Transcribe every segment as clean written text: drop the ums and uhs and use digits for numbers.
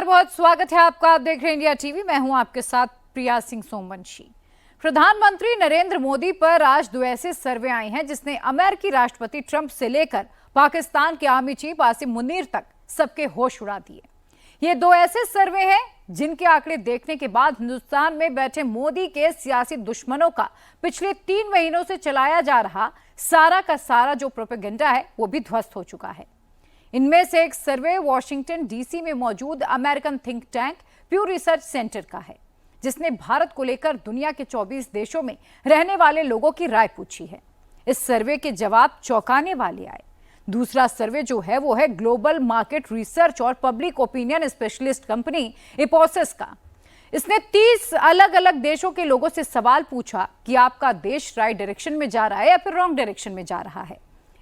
बहुत स्वागत है आपका। आप देख रहे हैं इंडिया टीवी। मैं हूं आपके साथ प्रिया सिंह सोमवंशी। प्रधानमंत्री नरेंद्र मोदी पर आज दो ऐसे सर्वे आए हैं जिसने अमेरिकी राष्ट्रपति ट्रंप से लेकर पाकिस्तान के आर्मी चीफ आसिम मुनीर तक सबके होश उड़ा दिए। ये दो ऐसे सर्वे हैं जिनके आंकड़े देखने के बाद हिंदुस्तान में बैठे मोदी के सियासी दुश्मनों का पिछले 3 महीनों से चलाया जा रहा सारा का सारा जो प्रोपेगेंडा है वो भी ध्वस्त हो चुका है। इनमें से एक सर्वे वॉशिंगटन डीसी में मौजूद American think tank प्यू research centre का है, जिसने भारत को लेकर दुनिया के 24 देशों में रहने वाले लोगों की राय पूछी है। इस सर्वे के जवाब चौंकाने वाले आए। दूसरा सर्वे जो है वो है ग्लोबल मार्केट रिसर्च और पब्लिक ओपिनियन स्पेशलिस्ट कंपनी इपोसिस का। इसने 30 अलग अलग देशों के लोगों से सवाल पूछा कि आपका देश राइट डायरेक्शन में जा रहा है या फिर रॉन्ग डायरेक्शन में जा रहा है।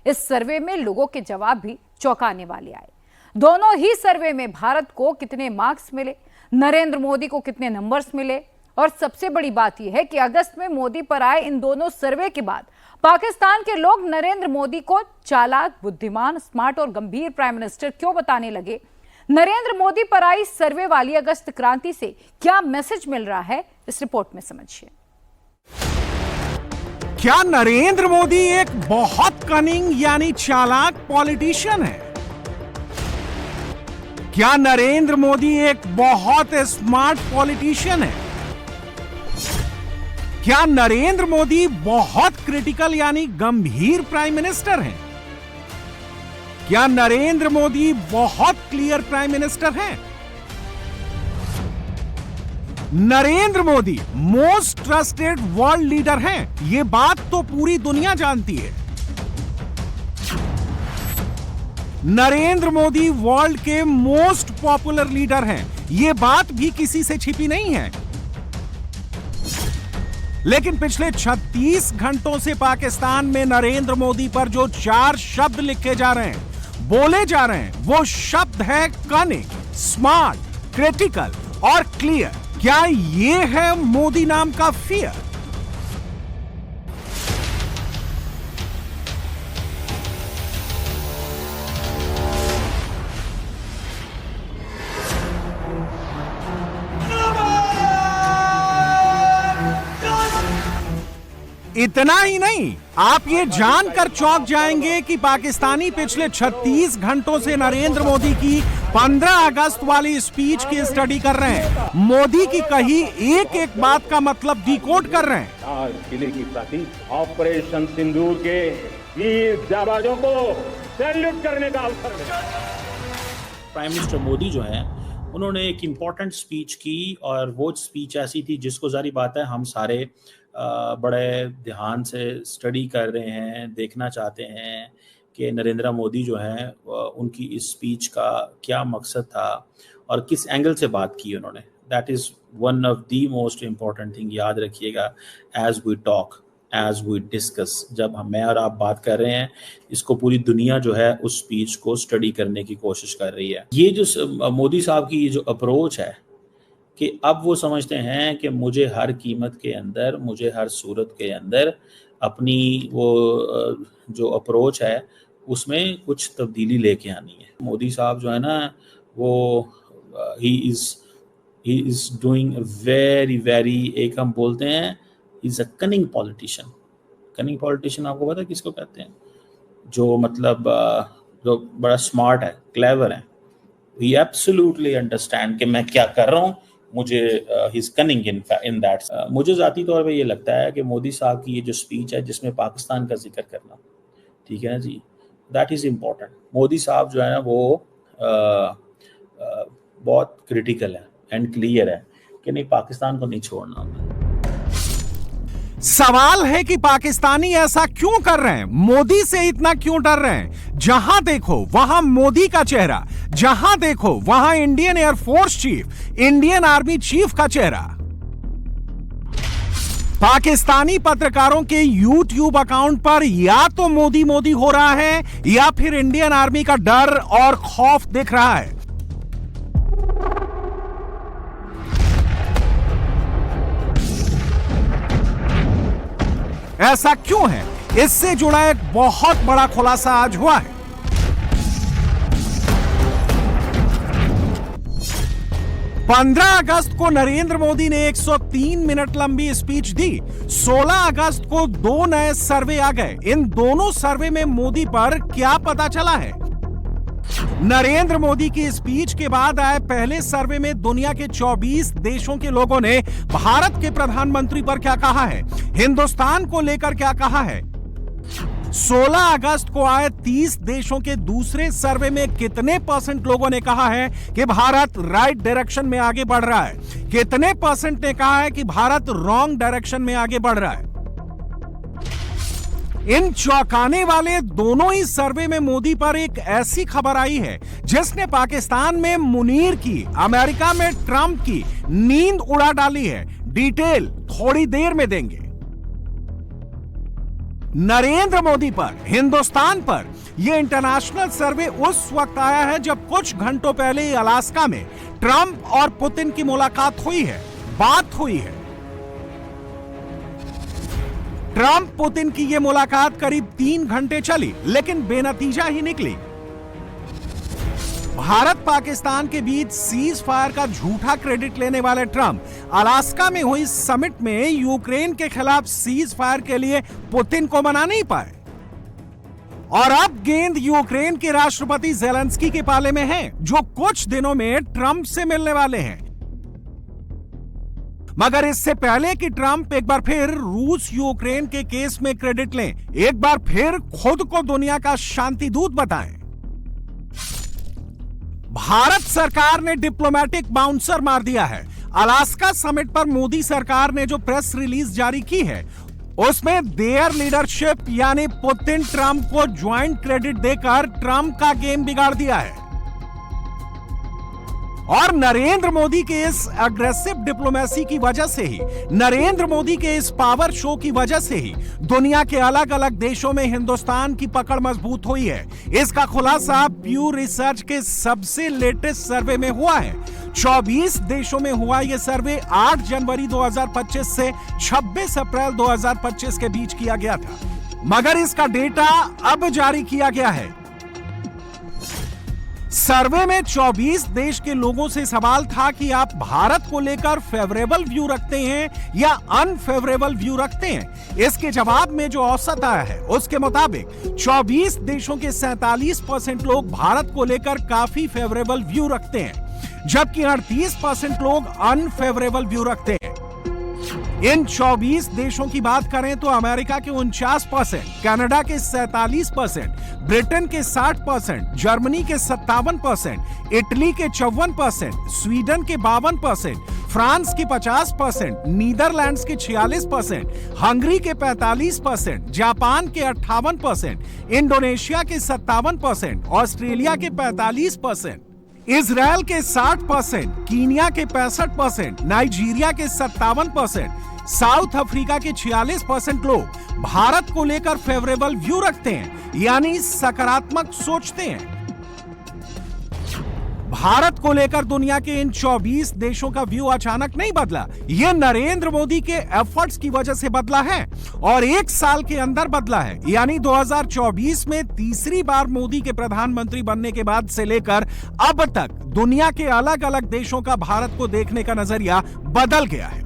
इस सर्वे में लोगों के जवाब भी चौंकाने वाले आए। दोनों ही सर्वे में भारत को कितने मार्क्स मिले, नरेंद्र मोदी को कितने नंबर्स मिले, और सबसे बड़ी बात यह है कि अगस्त में मोदी पर आए इन दोनों सर्वे के बाद पाकिस्तान के लोग नरेंद्र मोदी को चालाक, बुद्धिमान, स्मार्ट और गंभीर प्राइम मिनिस्टर क्यों बताने लगे। नरेंद्र मोदी पर आई सर्वे वाली अगस्त क्रांति से क्या मैसेज मिल रहा है, इस रिपोर्ट में समझिए। क्या नरेंद्र मोदी एक बहुत कनिंग यानी चालाक पॉलिटिशियन है? क्या नरेंद्र मोदी एक बहुत स्मार्ट पॉलिटिशियन है? क्या नरेंद्र मोदी बहुत क्रिटिकल यानी गंभीर प्राइम मिनिस्टर हैं? क्या नरेंद्र मोदी बहुत क्लियर प्राइम मिनिस्टर हैं? Narendra Modi most trusted world leader हैं, यह बात तो पूरी दुनिया जानती है। नरेंद्र मोदी वर्ल्ड के मोस्ट पॉपुलर लीडर हैं, यह बात भी किसी से छिपी नहीं है। लेकिन पिछले 36 घंटों से पाकिस्तान में नरेंद्र मोदी पर जो 4 शब्द लिखे जा रहे हैं, बोले जा रहे हैं, वो शब्द है कनिंग, स्मार्ट, क्रिटिकल और क्लियर। क्या ये है मोदी नाम का फियर? इतना ही नहीं, आप ये जानकर चौंक जाएंगे कि पाकिस्तानी पिछले 36 घंटों से नरेंद्र मोदी की 15 अगस्त वाली स्पीच की स्टडी कर रहे हैं। मोदी की कही एक एक बात का मतलब डिकोड कर रहे हैं। आज किले की प्राचीन ऑपरेशन सिंदूर के वीर जाबाजों को सैल्यूट करने का अवसर मिला। प्राइम मिनिस्टर मोदी जो है उन्होंने एक इम्पॉर्टेंट स्पीच की, और वो स्पीच ऐसी थी जिसको जारी बात है हम सारे बड़े ध्यान से स्टडी कर रहे हैं, देखना चाहते हैं कि नरेंद्र मोदी जो हैं उनकी इस स्पीच का क्या मकसद था और किस एंगल से बात की उन्होंने। That is one of the most important thing, याद रखिएगा as we talk, as we discuss. जब मैं और आप बात कर रहे हैं, इसको पूरी दुनिया जो है उस स्पीच को स्टडी करने की कोशिश कर रही है। ये जो मोदी साहब की ये जो अप्रोच है कि अब वो समझते हैं कि मुझे हर कीमत के अंदर, मुझे हर सूरत के अंदर अपनी वो जो अप्रोच है उसमें कुछ तब्दीली लेके आनी है। मोदी साहब जो है ना वो ही इज़ डूइंग वेरी एक हम बोलते हैं is a cunning politician. Cunning politician आपको पता है किसको कहते हैं? जो मतलब जो बड़ा स्मार्ट है, क्लेवर है। ही एब्सोल्युटली अंडरस्टैंड कि मैं क्या कर रहा हूँ, मुझे he is cunning in that. मुझे ज़ाती तौर पे ये लगता है कि मोदी साहब की ये जो स्पीच है जिसमें पाकिस्तान का जिक्र करना, ठीक है ना जी, दैट इज़ इम्पोर्टेंट। मोदी साहब जो है ना वो बहुत क्रिटिकल है एंड क्लियर है कि नहीं, पाकिस्तान को नहीं छोड़ना होगा। सवाल है कि पाकिस्तानी ऐसा क्यों कर रहे हैं, मोदी से इतना क्यों डर रहे हैं? जहां देखो वहां मोदी का चेहरा, जहां देखो वहां Indian air force chief, Indian army chief का चेहरा। पाकिस्तानी पत्रकारों के यूट्यूब अकाउंट पर या तो मोदी मोदी हो रहा है या फिर इंडियन आर्मी का डर और खौफ दिख रहा है। ऐसा क्यों है, इससे जुड़ा एक बहुत बड़ा खुलासा आज हुआ है। 15 अगस्त को नरेंद्र मोदी ने 103 मिनट लंबी स्पीच दी। 16 अगस्त को 2 नए सर्वे आ गए। इन दोनों सर्वे में मोदी पर क्या पता चला है? नरेंद्र मोदी की स्पीच के बाद आए पहले सर्वे में दुनिया के 24 देशों के लोगों ने भारत के प्रधानमंत्री पर क्या कहा है, हिंदुस्तान को लेकर क्या कहा है। 16 अगस्त को आए 30 देशों के दूसरे सर्वे में कितने % लोगों ने कहा है कि भारत राइट डायरेक्शन में आगे बढ़ रहा है, कितने % ने कहा है कि भारत रॉन्ग डायरेक्शन में आगे बढ़ रहा है। इन चौंकाने वाले दोनों ही सर्वे में मोदी पर एक ऐसी खबर आई है जिसने पाकिस्तान में मुनीर की, अमेरिका में ट्रंप की नींद उड़ा डाली है। डिटेल थोड़ी देर में देंगे। नरेंद्र मोदी पर, हिंदुस्तान पर यह इंटरनेशनल सर्वे उस वक्त आया है जब कुछ घंटों पहले अलास्का में ट्रंप और पुतिन की मुलाकात हुई है, बात हुई है। ट्रंप पुतिन की यह मुलाकात करीब 3 घंटे चली लेकिन बेनतीजा ही निकली। भारत पाकिस्तान के बीच सीज फायर का झूठा क्रेडिट लेने वाले ट्रंप अलास्का में हुई समिट में यूक्रेन के खिलाफ सीज फायर के लिए पुतिन को मना नहीं पाए। और अब गेंद यूक्रेन के राष्ट्रपति ज़ेलेंस्की के पाले में है, जो कुछ दिनों में ट्रंप से मिलने वाले हैं। मगर इससे पहले कि ट्रंप एक बार फिर रूस यूक्रेन के केस में क्रेडिट लें, एक बार फिर खुद को दुनिया का शांति दूत बताएं, भारत सरकार ने डिप्लोमेटिक बाउंसर मार दिया है। अलास्का समिट पर मोदी सरकार ने जो प्रेस रिलीज जारी की है उसमें देयर लीडरशिप यानी पुतिन ट्रंप को ज्वाइंट क्रेडिट देकर ट्रंप का गेम बिगाड़ दिया है। और नरेंद्र मोदी के इस अग्रेसिव डिप्लोमेसी की वजह से ही, नरेंद्र मोदी के इस पावर शो की वजह से ही दुनिया के अलग अलग देशों में हिंदुस्तान की पकड़ मजबूत हुई है। इसका खुलासा प्यू रिसर्च के सबसे लेटेस्ट सर्वे में हुआ है। 24 देशों में हुआ यह सर्वे 8 जनवरी 2025 से 26 अप्रैल 2025 के बीच किया गया था, मगर इसका डेटा अब जारी किया गया है। सर्वे में 24 देश के लोगों से सवाल था कि आप भारत को लेकर फेवरेबल व्यू रखते हैं या अनफेवरेबल व्यू रखते हैं। इसके जवाब में जो औसत आया है उसके मुताबिक 24 देशों के 47% लोग भारत को लेकर काफी फेवरेबल व्यू रखते हैं, जबकि 38% लोग अनफेवरेबल व्यू रखते हैं। इन 24 देशों की बात करें तो अमेरिका के 49%, कनाडा के 47%, ब्रिटेन के 60%, जर्मनी के 57%, इटली के 54%, स्वीडन के 52%, फ्रांस के 50%, नीदरलैंड्स के 46%, हंगरी के 45%, जापान के 58%, इंडोनेशिया के 57%, ऑस्ट्रेलिया के 45%, इजराइल के 60%, कीनिया के 65%, नाइजीरिया के 57%, साउथ अफ्रीका के 46% लोग भारत को लेकर फेवरेबल व्यू रखते हैं, यानी सकारात्मक सोचते हैं। भारत को लेकर दुनिया के इन 24 देशों का व्यू अचानक नहीं बदला, यह नरेंद्र मोदी के एफर्ट्स की वजह से बदला है और 1 साल के अंदर बदला है। यानी 2024 में तीसरी बार मोदी के प्रधानमंत्री बनने के बाद से लेकर अब तक दुनिया के अलग अलग देशों का भारत को देखने का नजरिया बदल गया है।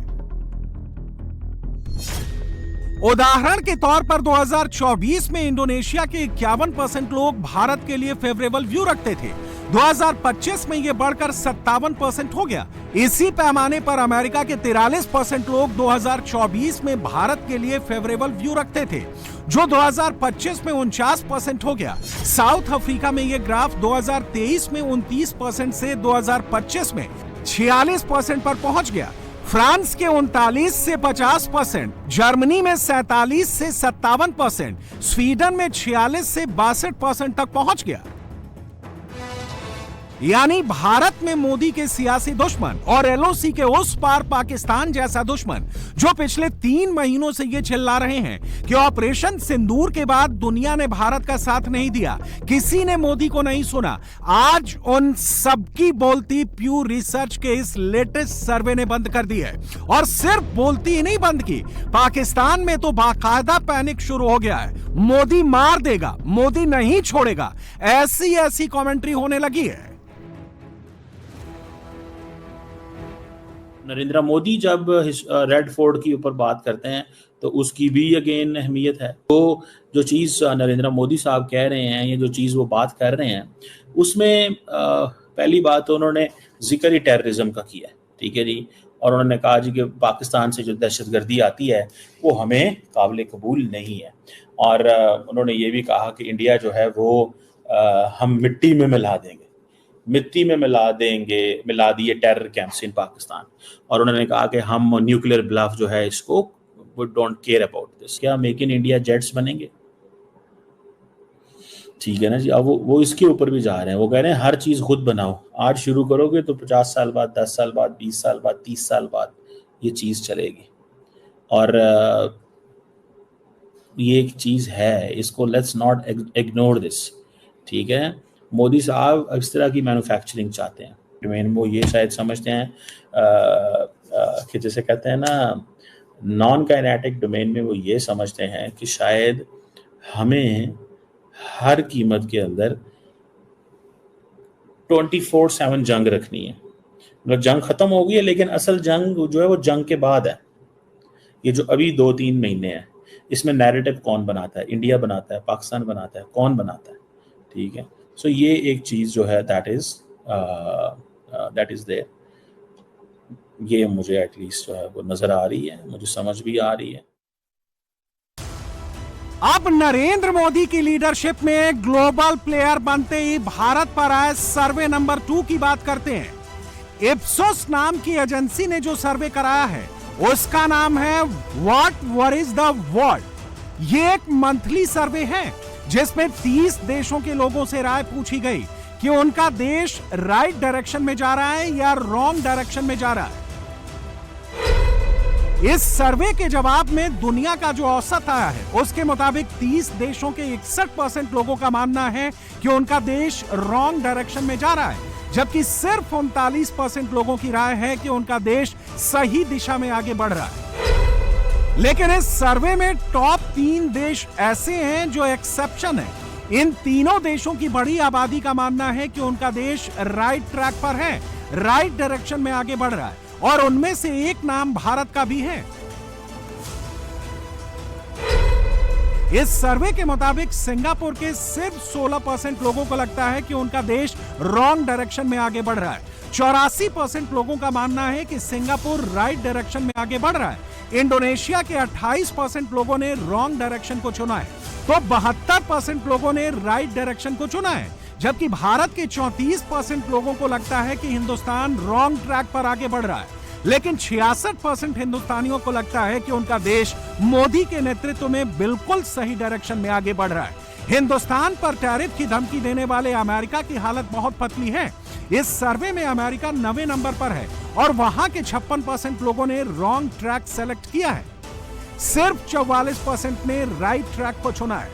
उदाहरण के तौर पर 2024 में इंडोनेशिया के 51% लोग भारत के लिए फेवरेबल व्यू रखते थे, 2025 में यह बढ़कर 57% हो गया। इसी पैमाने पर अमेरिका के 43% लोग 2024 में भारत के लिए फेवरेबल व्यू रखते थे, जो 2025 में 49% हो गया। साउथ अफ्रीका में यह ग्राफ 2023 में 29% से 2025 में 46% पर पहुंच गया। फ्रांस के 39 से 50%, जर्मनी में 47 से 57%, स्वीडन में 46 से 62% तक पहुंच गया। यानी भारत में मोदी के सियासी दुश्मन और एलओसी के उस पार पाकिस्तान जैसा दुश्मन, जो पिछले 3 महीनों से ये चिल्ला रहे हैं कि ऑपरेशन सिंदूर के बाद दुनिया ने भारत का साथ नहीं दिया, किसी ने मोदी को नहीं सुना, आज उन सबकी बोलती प्यू रिसर्च के इस लेटेस्ट सर्वे ने बंद कर दी है। और सिर्फ बोलती ही नहीं बंद की, पाकिस्तान में तो बाकायदा पैनिक शुरू हो गया है। मोदी मार देगा, मोदी नहीं छोड़ेगा, ऐसी कमेंट्री होने लगी है। नरेंद्र मोदी जब रेड फोर्ट के ऊपर बात करते हैं तो उसकी भी अगेन अहमियत है। तो जो चीज़ नरेंद्र मोदी साहब कह रहे हैं या जो चीज़ वो बात कर रहे हैं उसमें पहली बात तो उन्होंने जिक्र ही टेररिज्म का किया है, ठीक है जी। और उन्होंने कहा जी कि पाकिस्तान से जो दहशतगर्दी आती है वो हमें काबिल कबूल नहीं है। और उन्होंने ये भी कहा कि इंडिया जो है वो हम मिट्टी में मिला दिए टेरर कैंप्स इन पाकिस्तान। और उन्होंने कहा कि हम न्यूक्लियर ब्लफ जो है इसको वो डोंट केयर अबाउट दिस। क्या मेक इन इंडिया जेट्स बनेंगे? ठीक है ना जी। अब वो इसके ऊपर भी जा रहे हैं, वो कह रहे हैं हर चीज़ खुद बनाओ। आज शुरू करोगे तो 50 साल बाद, 10 साल बाद, 20 साल बाद, 30 साल बाद ये चीज़ चलेगी। और ये एक चीज़ है, इसको लेट्स नॉट इग्नोर दिस, ठीक है। मोदी साहब इस तरह की मैन्युफैक्चरिंग चाहते हैं डोमेन। वो ये शायद समझते हैं कि जैसे कहते हैं ना नॉन काइनेटिक डोमेन में, वो ये समझते हैं कि शायद हमें हर कीमत के अंदर 24/7 जंग रखनी है। मतलब जंग खत्म हो गई है लेकिन असल जंग जो है वो जंग के बाद है। ये जो अभी 2-3 महीने हैं इसमें नैरेटिव कौन बनाता है? इंडिया बनाता है, पाकिस्तान बनाता है, कौन बनाता है? ठीक है। सो ये एक चीज़ जो है दैट इज देयर। ये मुझे एटलीस्ट जो है वो नजर आ रही है, मुझे समझ भी आ रही है। अब नरेंद्र मोदी की लीडरशिप में ग्लोबल प्लेयर बनते ही भारत पर आए सर्वे नंबर 2 की बात करते हैं। इप्सोस नाम की एजेंसी ने जो सर्वे कराया है उसका नाम है व्हाट वरीज द वर्ल्ड। ये एक मंथली सर्वे है जिसमें 30 देशों के लोगों से राय पूछी गई कि उनका देश राइट डायरेक्शन में जा रहा है या रॉन्ग डायरेक्शन में जा रहा है। इस सर्वे के जवाब में दुनिया का जो औसत आया है उसके मुताबिक 30 देशों के 61% लोगों का मानना है कि उनका देश रॉन्ग डायरेक्शन में जा रहा है, जबकि सिर्फ 39% लोगों की राय है कि उनका देश सही दिशा में आगे बढ़ रहा है। लेकिन इस सर्वे में टॉप 3 देश ऐसे हैं जो एक्सेप्शन है। इन तीनों देशों की बड़ी आबादी का मानना है कि उनका देश राइट ट्रैक पर है, राइट डायरेक्शन में आगे बढ़ रहा है, और उनमें से एक नाम भारत का भी है। इस सर्वे के मुताबिक सिंगापुर के सिर्फ 16% लोगों को लगता है कि उनका देश रॉन्ग डायरेक्शन में आगे बढ़ रहा है। 84% लोगों का मानना है कि सिंगापुर राइट डायरेक्शन में आगे बढ़ रहा है। इंडोनेशिया के 28% लोगों ने रॉन्ग डायरेक्शन को चुना है, तो 72% लोगों ने राइट डायरेक्शन को चुना है, जबकि भारत के 34% लोगों को लगता है कि हिंदुस्तान रॉन्ग ट्रैक पर आगे बढ़ रहा है। लेकिन 66% हिंदुस्तानियों को लगता है कि उनका देश मोदी के नेतृत्व में बिल्कुल सही डायरेक्शन में आगे बढ़ रहा है। हिंदुस्तान पर टैरिफ की धमकी देने वाले अमेरिका की हालत बहुत पतली है। इस सर्वे में अमेरिका 9वें नंबर पर है और वहां के 56% लोगों ने रॉन्ग ट्रैक सेलेक्ट किया है। सिर्फ 44% ने राइट ट्रैक को चुना है।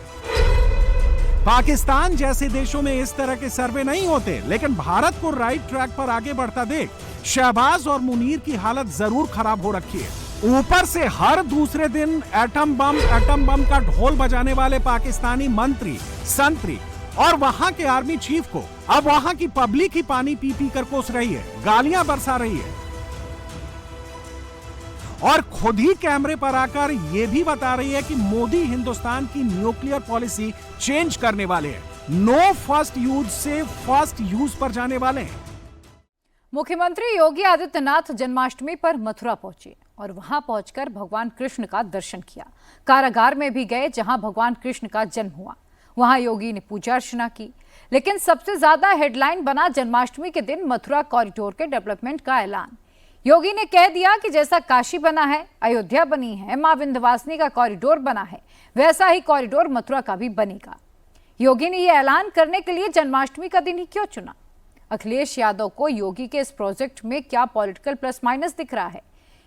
पाकिस्तान जैसे देशों में इस तरह के सर्वे नहीं होते, लेकिन भारत को राइट ट्रैक पर आगे बढ़ता देख शहबाज और मुनीर की हालत जरूर खराब हो रखी है। ऊपर से हर दूसरे दिन एटम बम का ढोल बजाने वाले पाकिस्तानी मंत्री, संतरी और वहां के आर्मी चीफ को अब वहां की पब्लिक ही पानी पी पी कर कोस रही है, गालियां बरसा रही है, और खुद ही कैमरे पर आकर यह भी बता रही है कि मोदी हिंदुस्तान की न्यूक्लियर पॉलिसी चेंज करने वाले हैं। नो फर्स्ट यूज से फर्स्ट यूज पर जाने वाले हैं। मुख्यमंत्री योगी आदित्यनाथ जन्माष्टमी पर मथुरा पहुंचे और वहां पहुंचकर भगवान कृष्ण का दर्शन किया। कारागार में भी गए जहां भगवान कृष्ण का जन्म हुआ। वहां योगी ने पूजा अर्चना की। लेकिन सबसे ज्यादा हेडलाइन बना जन्माष्टमी के दिन मथुरा कॉरिडोर के डेवलपमेंट का ऐलान। योगी ने कह दिया कि जैसा काशी बना है, अयोध्या बनी है, मां विंध्यवासिनी का कॉरिडोर बना है, वैसा ही कॉरिडोर मथुरा का भी बनेगा। योगी ने यह ऐलान करने के लिए जन्माष्टमी का दिन ही क्यों चुना? अखिलेश यादव को योगी के इस प्रोजेक्ट में क्या पॉलिटिकल प्लस माइनस दिख रहा है?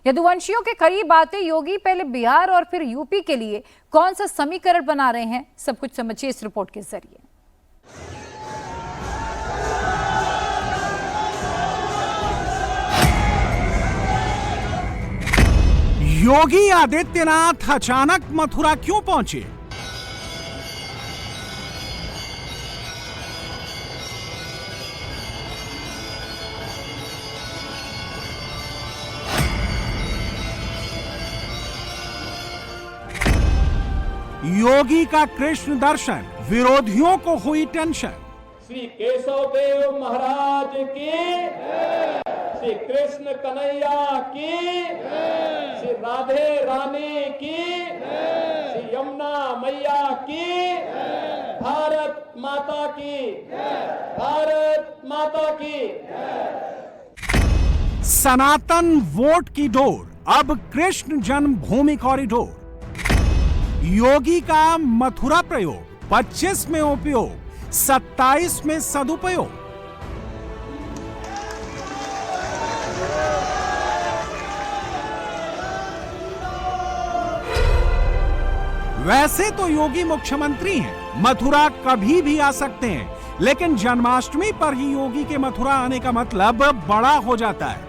यदुवंशियों के करीब आते योगी पहले बिहार और फिर यूपी के लिए कौन सा समीकरण बना रहे हैं? सब कुछ समझिए इस रिपोर्ट के जरिए। योगी आदित्यनाथ अचानक मथुरा क्यों पहुंचे? योगी का कृष्ण दर्शन, विरोधियों को हुई टेंशन। श्री केशव देव महाराज की, श्री कृष्ण कन्हैया की, श्री राधे रानी की, श्री यमुना मैया की, भारत माता की, भारत माता की। सनातन वोट की डोर, अब कृष्ण जन्मभूमि कॉरिडोर। योगी का मथुरा प्रयोग, 25 में उपयोग, 27 में सदुपयोग। वैसे तो योगी मुख्यमंत्री हैं, मथुरा कभी भी आ सकते हैं, लेकिन जन्माष्टमी पर ही योगी के मथुरा आने का मतलब बड़ा हो जाता है।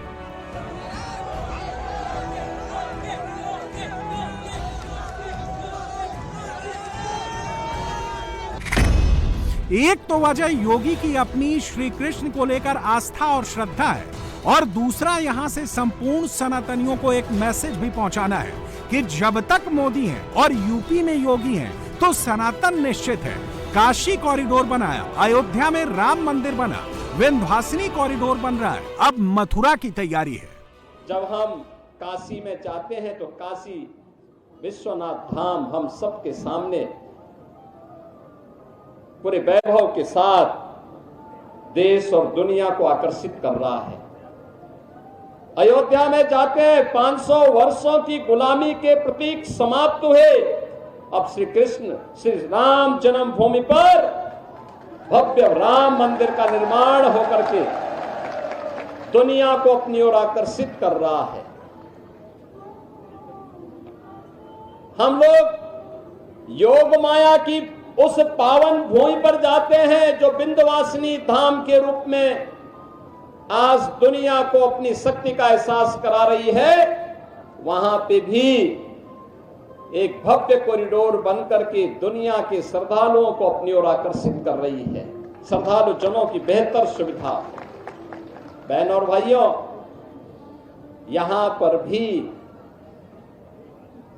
एक तो वजह योगी की अपनी श्री कृष्ण को लेकर आस्था और श्रद्धा है, और दूसरा यहां से संपूर्ण सनातनियों को एक मैसेज भी पहुंचाना है कि जब तक मोदी हैं और यूपी में योगी हैं तो सनातन निश्चित है। काशी कॉरिडोर बनाया, अयोध्या में राम मंदिर बना, विंध्यवासिनी कॉरिडोर बन रहा है, अब मथुरा की तैयारी है। जब हम काशी में जाते हैं तो काशी विश्वनाथ धाम हम सबके सामने पूरे वैभव के साथ देश और दुनिया को आकर्षित कर रहा है। अयोध्या में जाते हैं 500 वर्षों की गुलामी के प्रतीक समाप्त हुए। अब श्री कृष्ण श्री राम जन्मभूमि पर भव्य राम मंदिर का निर्माण होकर के दुनिया को अपनी ओर आकर्षित कर रहा है। हम लोग योग माया की उस पावन भूमि पर जाते हैं जो विंध्यवासिनी धाम के रूप में आज दुनिया को अपनी शक्ति का एहसास करा रही है। वहां पे भी एक भव्य कॉरिडोर बनकर के दुनिया के श्रद्धालुओं को अपनी ओर आकर्षित कर रही है। श्रद्धालु जनों की बेहतर सुविधा। बहनों और भाइयों, यहां पर भी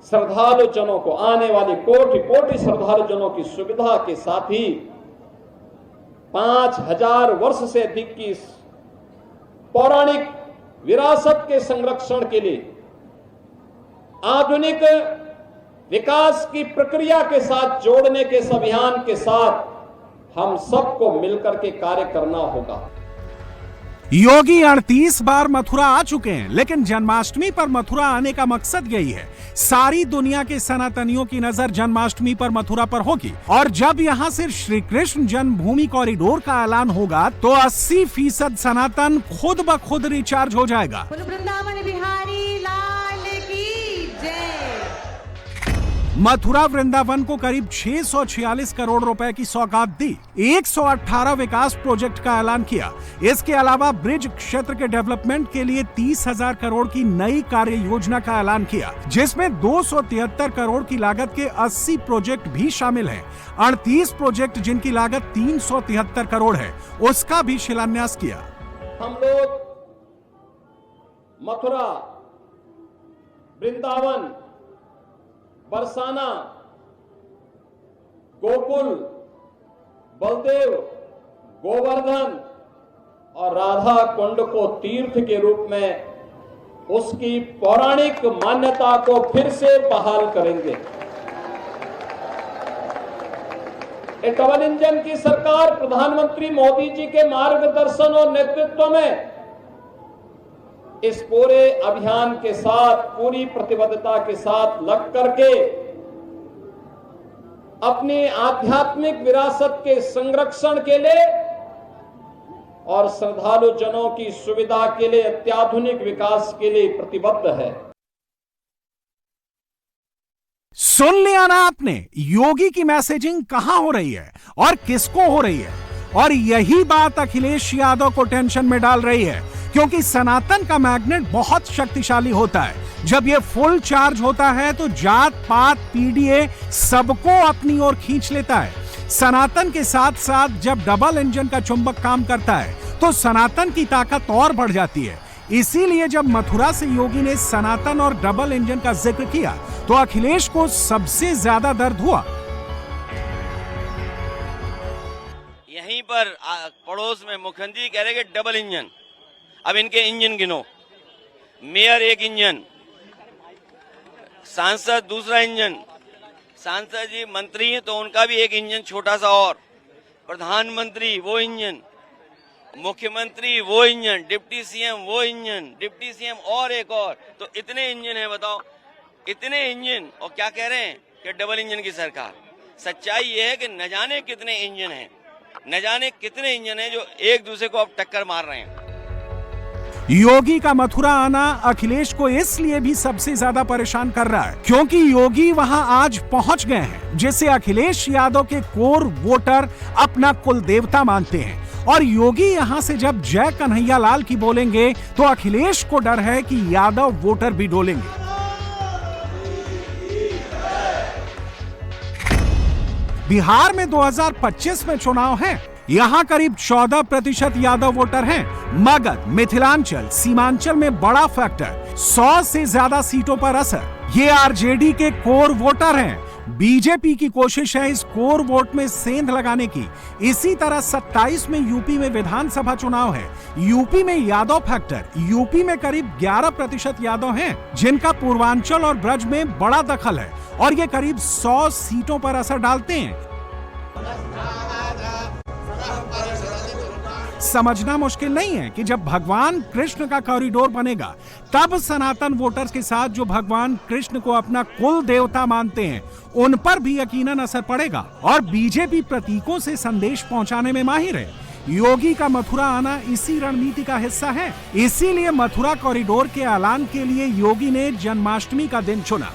श्रद्धालु जनों को, आने वाली कोटि कोटि श्रद्धालु जनों की सुविधा के साथ ही 5000 वर्ष से अधिक की पौराणिक विरासत के संरक्षण के लिए आधुनिक विकास की प्रक्रिया के साथ जोड़ने के इस अभियान के साथ हम सबको मिलकर के कार्य करना होगा। योगी 38 बार मथुरा आ चुके हैं, लेकिन जन्माष्टमी पर मथुरा आने का मकसद यही है। सारी दुनिया के सनातनियों की नजर जन्माष्टमी पर मथुरा पर होगी, और जब यहाँ से श्री कृष्ण जन्मभूमि कॉरिडोर का ऐलान होगा तो 80% सनातन खुद ब खुद रिचार्ज हो जाएगा। वृंदावन बिहारी लाल की जय। मथुरा वृंदावन को करीब 646 करोड़ रुपए की सौगात दी, 118 विकास प्रोजेक्ट का ऐलान किया। इसके अलावा ब्रिज क्षेत्र के डेवलपमेंट के लिए 30,000 करोड़ की नई कार्य योजना का ऐलान किया, जिसमें 273 करोड़ की लागत के 80 प्रोजेक्ट भी शामिल हैं। 38 प्रोजेक्ट जिनकी लागत 373 करोड़ है, उसका भी शिलान्यास किया। हम लोग मथुरा, वृंदावन, बरसाना, गोकुल, बलदेव, गोवर्धन और राधा कुंड को तीर्थ के रूप में उसकी पौराणिक मान्यता को फिर से बहाल करेंगे। एक डबल इंजन की सरकार प्रधानमंत्री मोदी जी के मार्गदर्शन और नेतृत्व में इस पूरे अभियान के साथ पूरी प्रतिबद्धता के साथ लग करके अपनी आध्यात्मिक विरासत के संरक्षण के लिए और श्रद्धालु जनों की सुविधा के लिए, अत्याधुनिक विकास के लिए प्रतिबद्ध है। सुन लिया ना आपने, योगी की मैसेजिंग कहां हो रही है और किसको हो रही है। और यही बात अखिलेश यादव को टेंशन में डाल रही है, क्योंकि सनातन का मैग्नेट बहुत शक्तिशाली होता है। जब ये फुल चार्ज होता है तो जात पात पीडीए सबको अपनी ओर खींच लेता है। सनातन के साथ साथ जब डबल इंजन का चुंबक काम करता है तो सनातन की ताकत और बढ़ जाती है। इसीलिए जब मथुरा से योगी ने सनातन और डबल इंजन का जिक्र किया तो अखिलेश को सबसे ज्यादा दर्द हुआ। यहीं पर पड़ोस में मुख्यमंत्री कह रहे कि डबल इंजन। अब इनके इंजन गिनो। मेयर एक इंजन, सांसद दूसरा इंजन, सांसद जी मंत्री हैं तो उनका भी एक इंजन छोटा सा, और प्रधानमंत्री वो इंजन, मुख्यमंत्री वो इंजन, डिप्टी सीएम वो इंजन, डिप्टी सीएम और एक और, तो इतने इंजन है। बताओ, इतने इंजन, और क्या कह रहे हैं कि डबल इंजन की सरकार। सच्चाई ये है कि न जाने कितने इंजन हैं, न जाने कितने इंजन हैं जो एक दूसरे को अब टक्कर मार रहे हैं। योगी का मथुरा आना अखिलेश को इसलिए भी सबसे ज्यादा परेशान कर रहा है क्योंकि योगी वहां आज पहुंच गए हैं जिसे अखिलेश यादव के कोर वोटर अपना कुल देवता मानते हैं। और योगी यहां से जब जय कन्हैया लाल की बोलेंगे तो अखिलेश को डर है कि यादव वोटर भी डोलेंगे। बिहार में 2025 में चुनाव है। यहाँ करीब 14% यादव वोटर हैं। मगध, मिथिलांचल, सीमांचल में बड़ा फैक्टर, 100 से ज्यादा सीटों पर असर। ये आरजेडी के कोर वोटर हैं। बीजेपी की कोशिश है इस कोर वोट में सेंध लगाने की। इसी तरह 27 में यूपी में विधानसभा चुनाव है। यूपी में यादव फैक्टर, यूपी में करीब 11% यादव हैं, जिनका पूर्वांचल और ब्रज में बड़ा दखल है और ये करीब 100 सीटों पर असर डालते हैं। समझना मुश्किल नहीं है कि जब भगवान कृष्ण का कॉरिडोर बनेगा तब सनातन वोटर्स के साथ जो भगवान कृष्ण को अपना कुल देवता मानते हैं उन पर भी यकीनन असर पड़ेगा। और बीजेपी प्रतीकों से संदेश पहुंचाने में माहिर है। योगी का मथुरा आना इसी रणनीति का हिस्सा है। इसीलिए मथुरा कॉरिडोर के ऐलान के लिए योगी ने जन्माष्टमी का दिन चुना।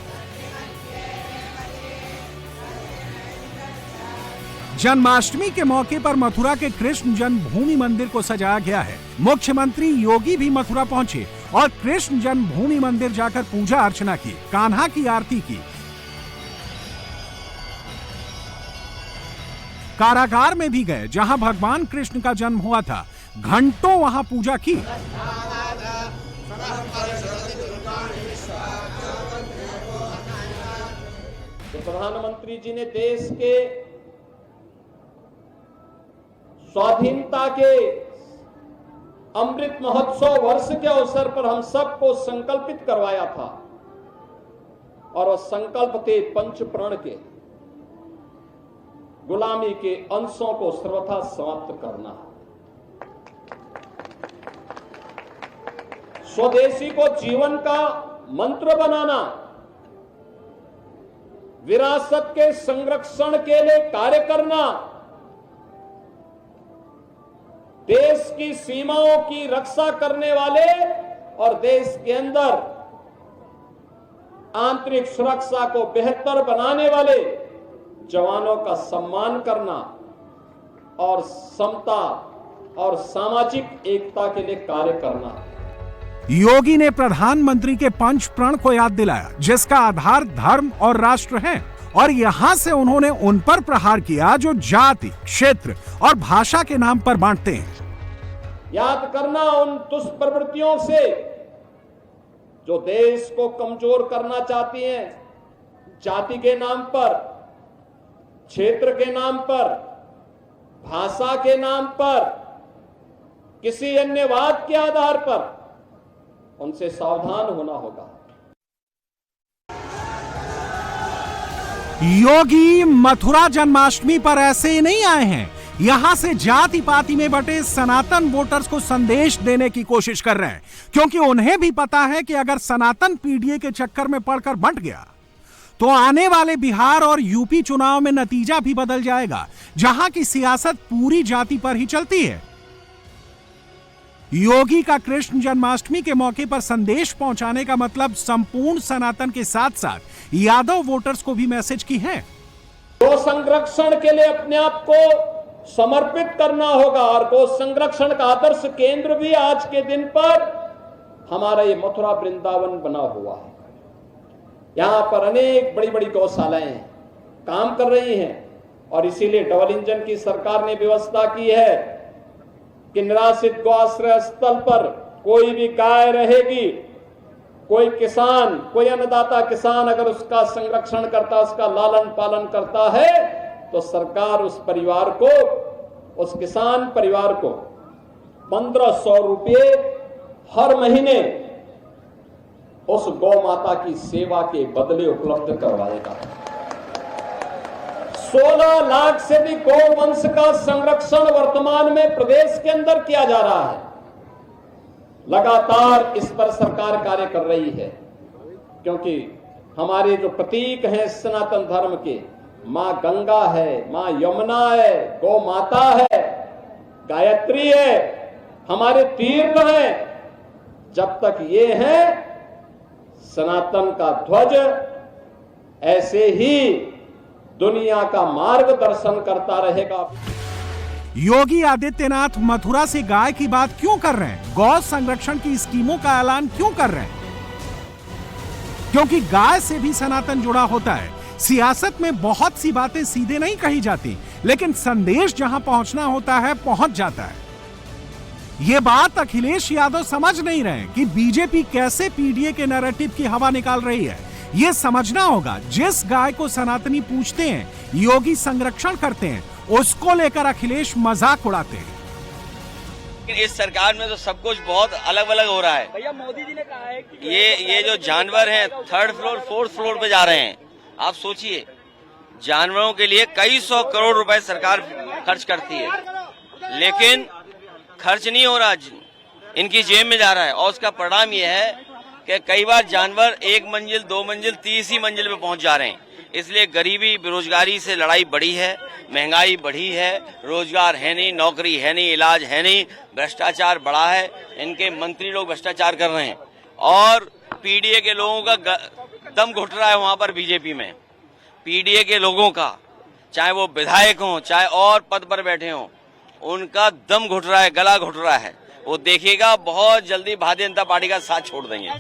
जन्माष्टमी के मौके पर मथुरा के कृष्ण जन्मभूमि मंदिर को सजाया गया है। मुख्यमंत्री योगी भी मथुरा पहुंचे और कृष्ण जन्मभूमि मंदिर जाकर पूजा अर्चना की, कान्हा की आरती की। कारागार में भी गए जहां भगवान कृष्ण का जन्म हुआ था। घंटों वहां पूजा की। तो प्रधानमंत्री जी ने देश के स्वाधीनता के अमृत महोत्सव वर्ष के अवसर पर हम सबको संकल्पित करवाया था और वह संकल्प थे पंच प्रण के, गुलामी के अंशों को सर्वथा समाप्त करना, स्वदेशी को जीवन का मंत्र बनाना, विरासत के संरक्षण के लिए कार्य करना, देश की सीमाओं की रक्षा करने वाले और देश के अंदर आंतरिक सुरक्षा को बेहतर बनाने वाले जवानों का सम्मान करना और समता और सामाजिक एकता के लिए कार्य करना। योगी ने प्रधानमंत्री के पंच प्रण को याद दिलाया जिसका आधार धर्म और राष्ट्र है। और यहां से उन्होंने उन पर प्रहार किया जो जाति, क्षेत्र और भाषा के नाम पर बांटते हैं। याद करना उन दुष्प्रवृत्तियों से जो देश को कमजोर करना चाहती हैं, जाति के नाम पर, क्षेत्र के नाम पर, भाषा के नाम पर, किसी अन्य वाद के आधार पर, उनसे सावधान होना होगा। योगी मथुरा जन्माष्टमी पर ऐसे ही नहीं आए हैं। यहां से जाति पाति में बटे सनातन वोटर्स को संदेश देने की कोशिश कर रहे हैं क्योंकि उन्हें भी पता है कि अगर सनातन पीडीए के चक्कर में पड़कर बंट गया तो आने वाले बिहार और यूपी चुनाव में नतीजा भी बदल जाएगा, जहां की सियासत पूरी जाति पर ही चलती है। योगी का कृष्ण जन्माष्टमी के मौके पर संदेश पहुंचाने का मतलब संपूर्ण सनातन के साथ साथ यादव वोटर्स को भी मैसेज की है। गौ संरक्षण के लिए अपने आप को समर्पित करना होगा और गौ संरक्षण का आदर्श केंद्र भी आज के दिन पर हमारा ये मथुरा वृंदावन बना हुआ है। यहां पर अनेक बड़ी बड़ी गौशालाएं काम कर रही हैं और इसीलिए डबल इंजन की सरकार ने व्यवस्था की है कि निराश्रित गौ आश्रय स्थल पर कोई भी गाय रहेगी कोई किसान, कोई अन्नदाता किसान अगर उसका संरक्षण करता, उसका लालन पालन करता है, तो सरकार उस परिवार को, उस किसान परिवार को 1500 रुपये हर महीने उस गौ माता की सेवा के बदले उपलब्ध करवाएगा। 16 लाख से भी गौवंश का संरक्षण वर्तमान में प्रदेश के अंदर किया जा रहा है। लगातार इस पर सरकार कार्य कर रही है, क्योंकि हमारे जो प्रतीक हैं सनातन धर्म के, मां गंगा है, मां यमुना है, गौ माता है, गायत्री है, हमारे तीर्थ हैं। जब तक ये है, सनातन का ध्वज ऐसे ही दुनिया का मार्गदर्शन करता रहेगा। योगी आदित्यनाथ मथुरा से गाय की बात क्यों कर रहे हैं? गौ संरक्षण की स्कीमों का ऐलान क्यों कर रहे हैं? क्योंकि गाय से भी सनातन जुड़ा होता है। सियासत में बहुत सी बातें सीधे नहीं कही जाती, लेकिन संदेश जहां पहुंचना होता है पहुंच जाता है। ये बात अखिलेश यादव समझ नहीं रहे कि बीजेपी कैसे पीडीए के नैरेटिव की हवा निकाल रही है। ये समझना होगा, जिस गाय को सनातनी पूछते हैं, योगी संरक्षण करते हैं, उसको लेकर अखिलेश मजाक उड़ाते हैं। इस सरकार में तो सब कुछ बहुत अलग अलग हो रहा है। भैया मोदी जी ने कहा है कि ये जो जानवर हैं 3rd फ्लोर 4th फ्लोर पे जा रहे हैं। आप सोचिए, जानवरों के लिए कई 100 करोड़ रुपए सरकार खर्च करती है, लेकिन खर्च नहीं हो रहा, इनकी जेब में जा रहा है। और उसका परिणाम यह है कि कई बार जानवर 1 मंजिल 2 मंजिल 30 मंजिल पे पहुंच जा रहे हैं। इसलिए गरीबी बेरोजगारी से लड़ाई बढ़ी है, महंगाई बढ़ी है, रोजगार है नहीं, नौकरी है नहीं, इलाज है नहीं, भ्रष्टाचार बढ़ा है। इनके मंत्री लोग भ्रष्टाचार कर रहे हैं और पीडीए के लोगों का दम घुट रहा है वहां पर। बीजेपी में पीडीए के लोगों का, चाहे वो विधायक हों चाहे और पद पर बैठे हों, उनका दम घुट रहा है, गला घुट रहा है। वो देखिएगा बहुत जल्दी भारतीय जनता पार्टी का साथ छोड़ देंगे।